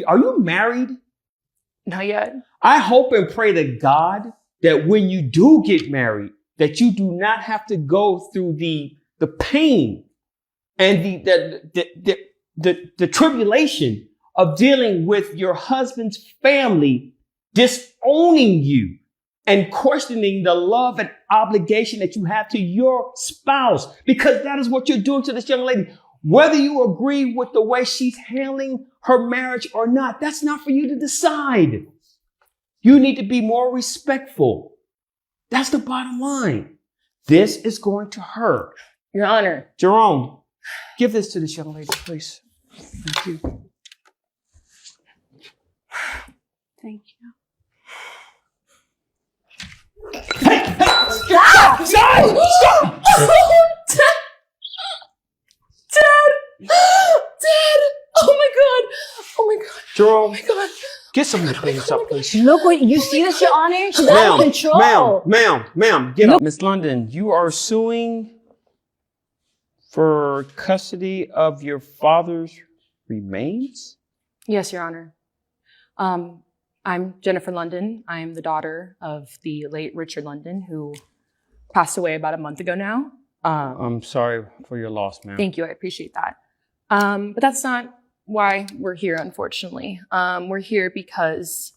Are you married? Not yet. I hope and pray to God that when you do get married, that you do not have to go through the pain and the tribulation of dealing with your husband's family disowning you and questioning the love and obligation that you have to your spouse, because that is what you're doing to this young lady. Whether you agree with the way she's handling her marriage or not, that's not for you to decide. You need to be more respectful. That's the bottom line. This is going to hurt. Your Honor. Jerome, give this to this young lady, please. Thank you. Thank you. Hey! Stop! Stop! Dad! Oh my God! Jerome, Oh my God! get some of the things up, please. Look what you see this, Your Honor? She's out of control. Ma'am, get up. Miss London, you are suing for custody of your father's remains? Yes, Your Honor. I'm Jennifer London. I'm the daughter of the late Richard London, who passed away about a month ago now. I'm sorry for your loss, ma'am. Thank you. I appreciate that. But that's not why we're here, unfortunately. We're here because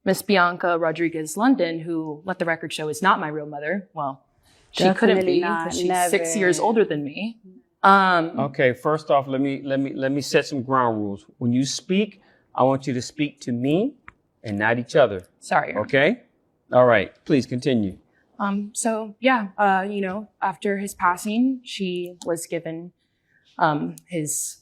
Miss Bianca Rodriguez London, who, let the record show, is not my real mother. Well, she couldn't be because she's 6 years older than me. Okay, first off, let me set some ground rules. When you speak, I want you to speak to me and not each other. Sorry. Okay? All right. Please continue. After his passing, she was given his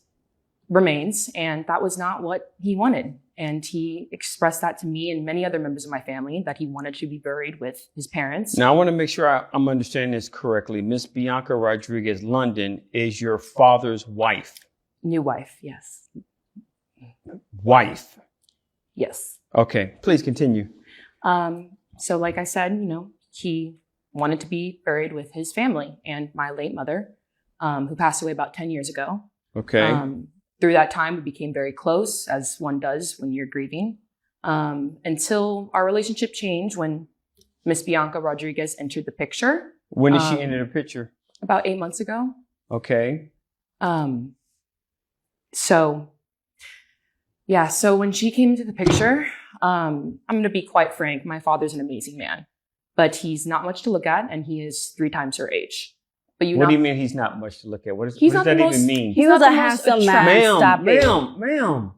remains, and that was not what he wanted. And he expressed that to me and many other members of my family, that he wanted to be buried with his parents. Now, I want to make sure I'm understanding this correctly. Miss Bianca Rodriguez London is your father's wife. New wife, yes. Wife. Yes. Okay, please continue. So like I said, he wanted to be buried with his family and my late mother, who passed away about 10 years ago. Okay. Through that time, we became very close, as one does when you're grieving, until our relationship changed when Miss Bianca Rodriguez entered the picture. When did she enter the picture? About 8 months ago. Okay. So when she came into the picture, I'm going to be quite frank. My father's an amazing man, but he's not much to look at, and he is 3 times her age. But what do you mean he's not much to look at? What does that even mean? He was a handsome man. Ma'am.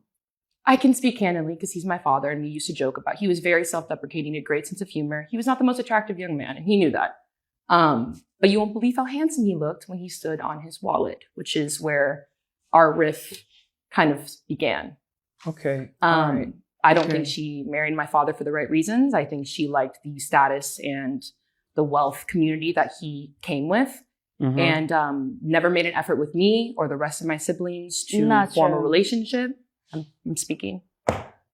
I can speak candidly because he's my father, and we used to joke about. He was very self-deprecating, a great sense of humor. He was not the most attractive young man, and he knew that. But you won't believe how handsome he looked when he stood on his wallet, which is where our riff kind of began. Okay. All right. I don't think she married my father for the right reasons. I think she liked the status and the wealth community that he came with. Mm-hmm. And never made an effort with me or the rest of my siblings to form a relationship. I'm speaking.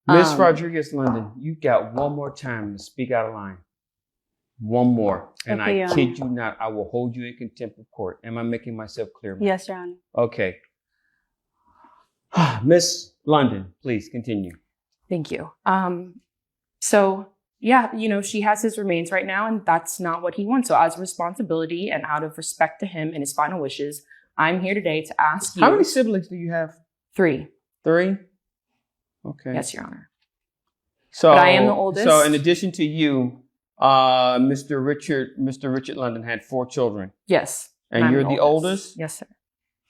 Miss Rodriguez London, you got one more time to speak out of line. One more. And I kid you not, I will hold you in contempt of court. Am I making myself clear? Yes, Your Honor. Okay. Miss London, please continue. Thank you. She has his remains right now, and that's not what he wants. So as a responsibility and out of respect to him and his final wishes, I'm here today to ask you. How many siblings do you have? 3. 3? Okay. Yes, Your Honor. But I am the oldest. So in addition to you, Mr. Richard London had 4 children. Yes. And you're the oldest? Yes, sir.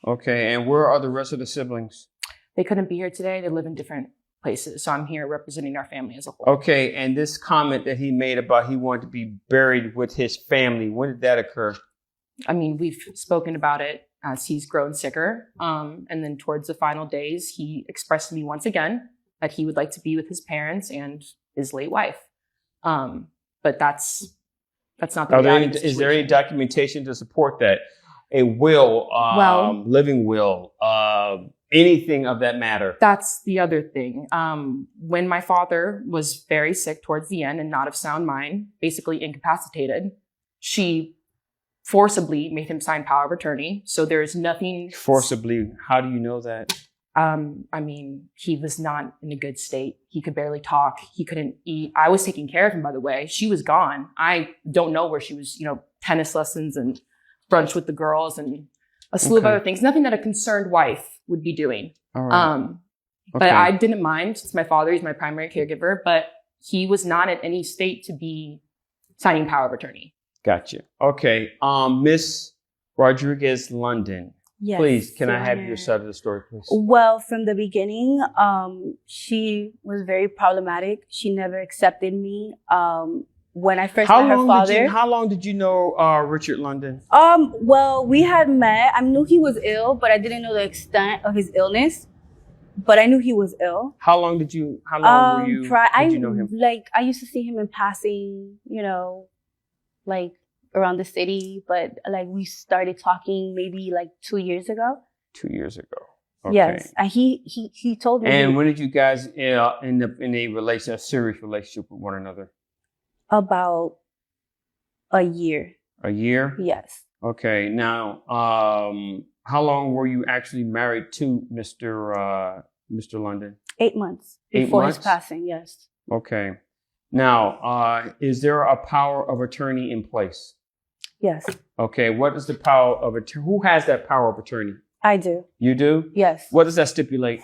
Okay. And where are the rest of the siblings? They couldn't be here today. They live in different places. So I'm here representing our family as a whole. Okay. And this comment that he made about he wanted to be buried with his family, when did that occur? I mean, we've spoken about it as he's grown sicker. And then towards the final days, he expressed to me once again that he would like to be with his parents and his late wife. But that's not the reality. Is there any documentation to support that? A will, living will, anything of that matter? That's the other thing. When my father was very sick towards the end and not of sound mind, basically incapacitated, she forcibly made him sign power of attorney. So there is nothing. Forcibly? How do you know that? I mean, he was not in a good state. He could barely talk. He couldn't eat. I was taking care of him, by the way. She was gone. I don't know where she was, tennis lessons and brunch with the girls and a slew of other things. Nothing that a concerned wife would be doing. All right. But I didn't mind. It's my father. He's my primary caregiver. But he was not in any state to be signing power of attorney. Gotcha. Okay. Miss Rodriguez London. Yes, Please, can I Your have Honor. your side of the story, please? Well, from the beginning, she was very problematic. She never accepted me. When I first met her father. How long did you know Richard London? Well, we had met. I knew he was ill, but I didn't know the extent of his illness. But I knew he was ill. How long were you did you know him? I used to see him in passing, around the city, but we started talking maybe 2 years ago. 2 years ago. Okay. Yes, and he told me. And when did you guys end up in a serious relationship with one another? About a year. A year? Yes. Okay. Now, how long were you actually married to Mr. London? 8 months 8 before months? his passing. Yes. Okay. Now, is there a power of attorney in place? Yes, Okay. What is the power of attorney? Who has that power of attorney? I do. You do? Yes. What does that stipulate?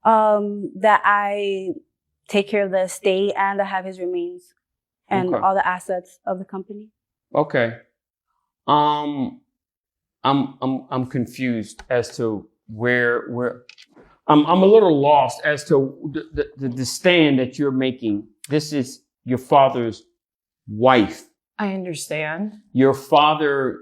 That I take care of the estate and I have his remains and Okay. all the assets of the company. Okay. I'm confused as to where I'm a little lost as to the stand that you're making. This is your father's wife. I understand. Your father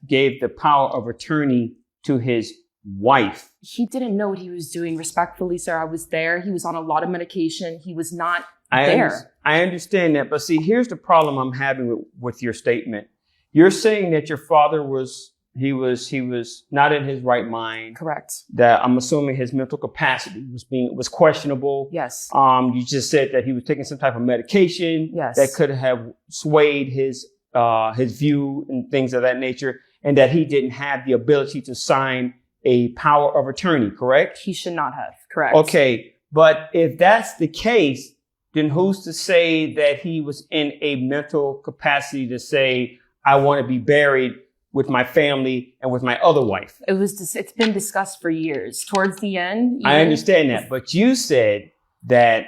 gave the power of attorney to his wife. He didn't know what he was doing. Respectfully, sir, I was there. He was on a lot of medication. He was not there. I understand that, but see, here's the problem I'm having with your statement. You're saying that your father was not in his right mind. Correct. That I'm assuming his mental capacity was questionable. Yes. You just said that he was taking some type of medication. Yes. That could have swayed his view and things of that nature, and that he didn't have the ability to sign a power of attorney. Correct? He should not have. Correct. Okay, but if that's the case, then who's to say that he was in a mental capacity to say, I want to be buried with my family and with my other wife? It's been discussed for years. Towards the end. I understand that, but you said that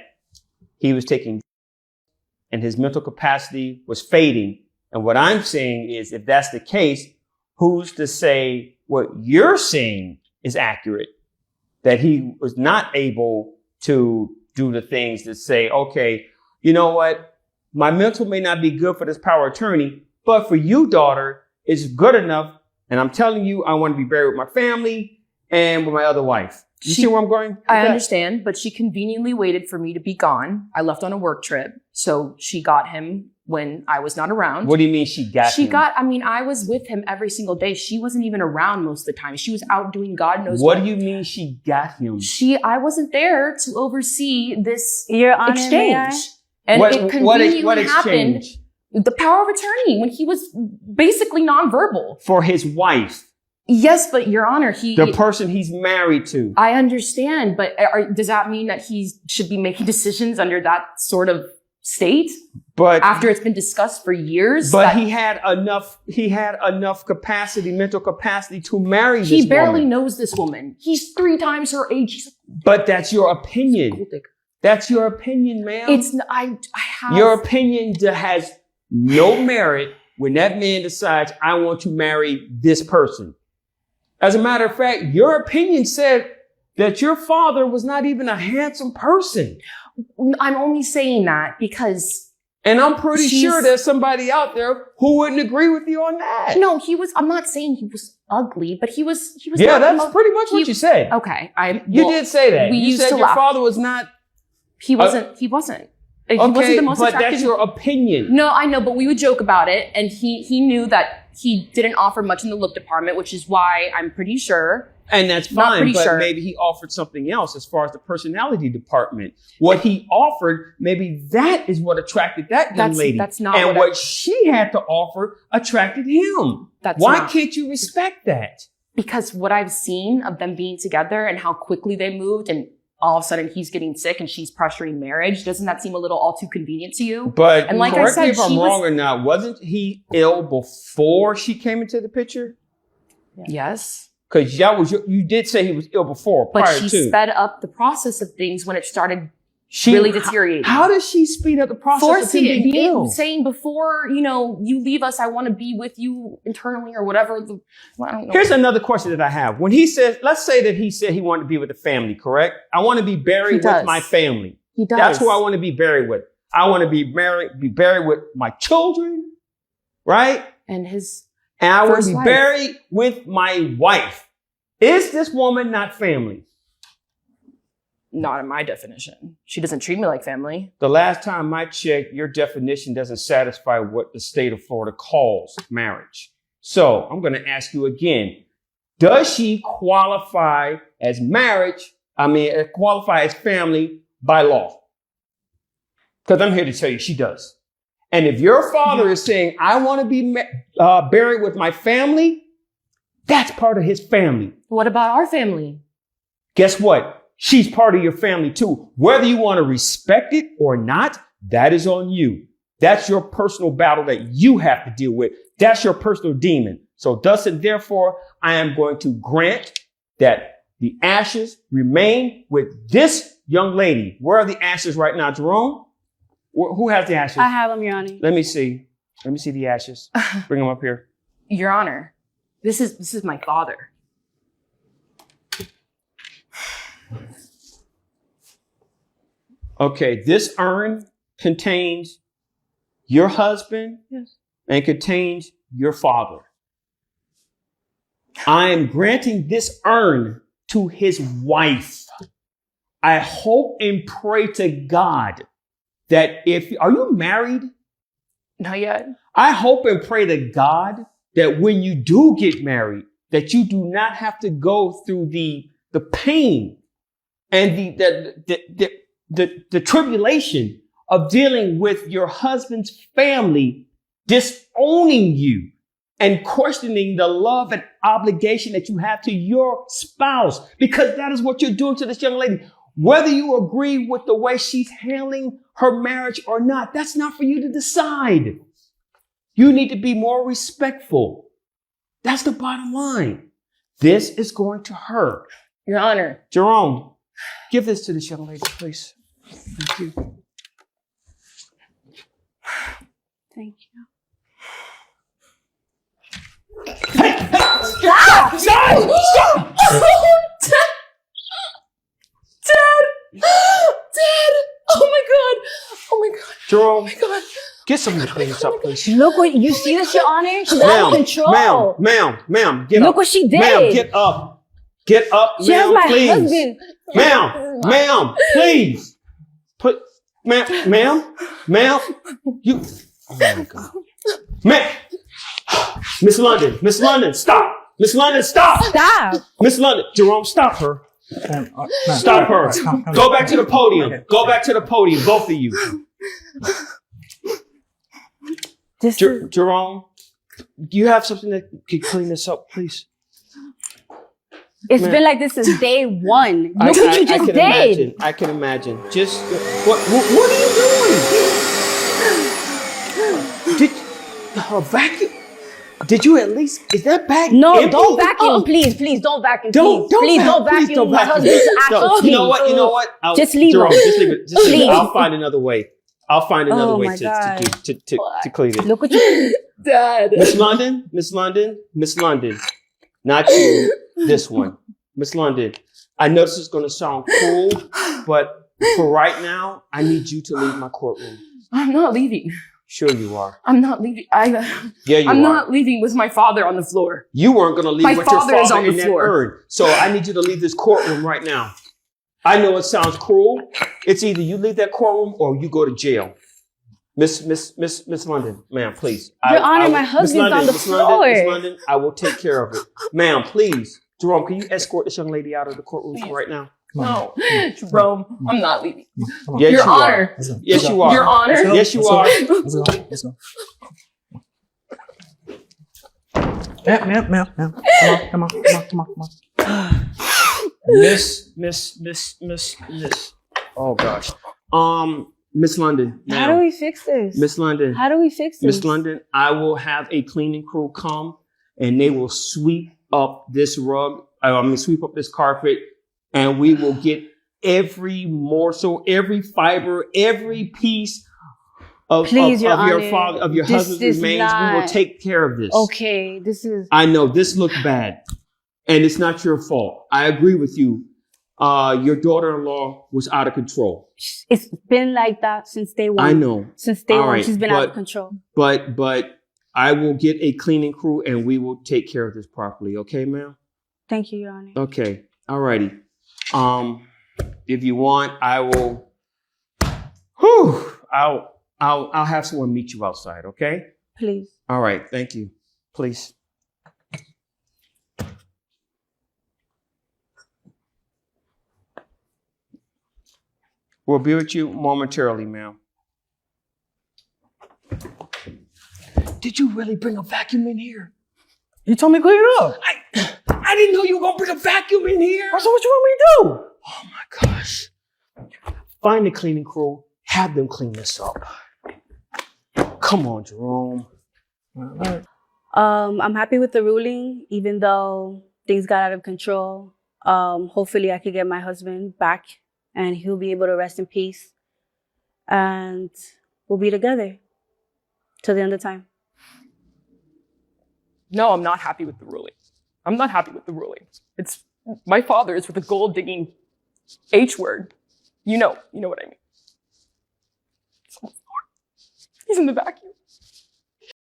he was taking and his mental capacity was fading. And what I'm saying is, if that's the case, who's to say what you're saying is accurate? That he was not able to do the things that say, okay, you know what? My mental may not be good for this power of attorney, but for you, daughter, it's good enough. And I'm telling you, I want to be buried with my family and with my other wife. You see where I'm going? I understand, but she conveniently waited for me to be gone. I left on a work trip, so she got him when I was not around. What do you mean she got him? I was with him every single day. She wasn't even around most of the time. She was out doing God knows what. What do you mean she got him? I wasn't there to oversee this Your Honor, exchange. And it conveniently happened. The power of attorney when he was basically nonverbal. For his wife. Yes, but Your Honor, the person he's married to. I understand, but does that mean that he should be making decisions under that sort of state? But after it's been discussed for years? But he had enough capacity, mental capacity to marry this woman. He barely knows this woman. He's 3 times her age. But that's your opinion. That's your opinion, ma'am. I have your opinion has no merit when that man decides, I want to marry this person. As a matter of fact, your opinion said that your father was not even a handsome person. I'm only saying that because... And I'm pretty sure there's somebody out there who wouldn't agree with you on that. No, I'm not saying he was ugly, but he was. Yeah, that's pretty much what you said. Okay. You did say that. You said your father was not... He wasn't. He wasn't. He okay, wasn't the most but attractive. That's your opinion. No, I know, but we would joke about it. And he knew that he didn't offer much in the look department, which is why I'm pretty sure. And that's fine, but maybe he offered something else as far as the personality department. What he offered, maybe that is what attracted that young lady. That's not what she had to offer attracted him. Why can't you respect that? Because what I've seen of them being together and how quickly they moved, and all of a sudden he's getting sick and she's pressuring marriage, doesn't that seem a little all too convenient to you? But and like correct I said, me if I'm wrong or not, wasn't he ill before she came into the picture? Yes. Because that was you did say he was ill before, But prior she to. sped up the process of things when it started really deteriorating. How does she speed up the process Forcing of him being ill? saying before, you leave us, I want to be with you internally or whatever. I don't know. Here's another question that I have. When he says, let's say that he said he wanted to be with the family, correct? I want to be buried with my family. He does. That's who I want to be buried with. I want to be buried with my children, right? And I want first to be wife. buried with my wife. Is this woman not family? Not in my definition. She doesn't treat me like family. The last time I checked, your definition doesn't satisfy what the state of Florida calls marriage. So I'm going to ask you again. Does she qualify as marriage? Qualify as family by law? Because I'm here to tell you she does. And if your father is saying, I want to be buried with my family, that's part of his family. What about our family? Guess what? She's part of your family too. Whether you want to respect it or not, that is on you. That's your personal battle that you have to deal with. That's your personal demon. So thus and therefore, I am going to grant that the ashes remain with this young lady. Where are the ashes right now, Jerome? Who has the ashes? I have them, Your Honor. Let me see. Let me see the ashes. Bring them up here. Your Honor, this is my father. Okay, this urn contains your husband and contains your father. I am granting this urn to his wife. I hope and pray to God that are you married? Not yet. I hope and pray to God that when you do get married, that you do not have to go through the pain and the tribulation of dealing with your husband's family disowning you and questioning the love and obligation that you have to your spouse, because that is what you're doing to this young lady. Whether you agree with the way she's handling her marriage or not, that's not for you to decide. You need to be more respectful. That's the bottom line. This is going to her. Your Honor. Jerome, give this to this young lady, please. Thank you. Thank you. Hey! Stop! Stop! Dad! Oh my God! Jerome, Oh my God! get someone to clean this up, please. Look what you see this, Your Honor? She's out of control. Ma'am, get up. Look what she did. Ma'am, get up. Get up, She has ma'am, my please. husband. Ma'am, please. Ma'am, you. Oh my God. Ma'am. Miss London, stop. Miss London, stop. Stop. Miss London, Jerome, stop her. Stop her. Go back to the podium. Go back to the podium, both of you. Jerome, do you have something that can clean this up, please? It's been like this since day one. Look what you just did. I can imagine. Just what are you doing? Did vacuum? Did you at least? Is that bag? No, empty? don't vacuum, please. Don't vacuum, please. Don't vacuum. My husband's No, you know what? Just leave Jerome, it. just leave it. Just leave it. Please. I'll find another way. I'll find another way my God. to clean it. Look what you Dad! Miss London. Not you. This one. Miss London. I know this is going to sound cruel, but for right now, I need you to leave my courtroom. I'm not leaving. Sure you are. I'm not leaving. Yeah, you I'm are. not leaving with my father on the floor. You weren't going to leave My with your father is father on the in that floor. urn. So I need you to leave this courtroom right now. I know it sounds cruel. It's either you leave that courtroom or you go to jail. Miss London, ma'am, please. Your Honor, my husband's on the floor. Miss London, I will take care of it. Ma'am, please. Jerome, can you escort this young lady out of the courtroom right now? No, Jerome, I'm not leaving. Yes, Your you Honor. are. Yes, you are. Your Honor. Yes, you are. Let's go. Ma'am. Come on. Miss. Oh gosh. Miss London. How do Now, we fix this? Miss London. How do we fix this? Miss London, I will have a cleaning crew come and they will sweep up this rug. Sweep up this carpet, and we will get every morsel, every fiber, every piece of your Honor, father, of your this husband's is remains. We will not- take care of this. Okay, this is I know this looked bad, and it's not your fault. I agree with you. Your daughter-in-law was out of control. it's been like that since day one. I know, Since day All one, right, she's been out but- of control. but I will get a cleaning crew, and we will take care of this properly. Okay, ma'am? Thank you, Your Honor. Okay. Alrighty. If you want, I will. I'll have someone meet you outside. Okay. Please. All right. Thank you. Please. We'll be with you momentarily, ma'am. Did you really bring a vacuum in here? You told me to clean it up. I didn't know you were gonna bring a vacuum in here. So what you want me to do? Oh my gosh. Find the cleaning crew. Have them clean this up. Come on, Jerome. I'm happy with the ruling, even though things got out of control. Hopefully I could get my husband back and he'll be able to rest in peace. And we'll be together till the end of time. No, I'm not happy with the ruling. I'm not happy with the ruling. It's my father is with a gold digging H word. You know what I mean. He's in the vacuum.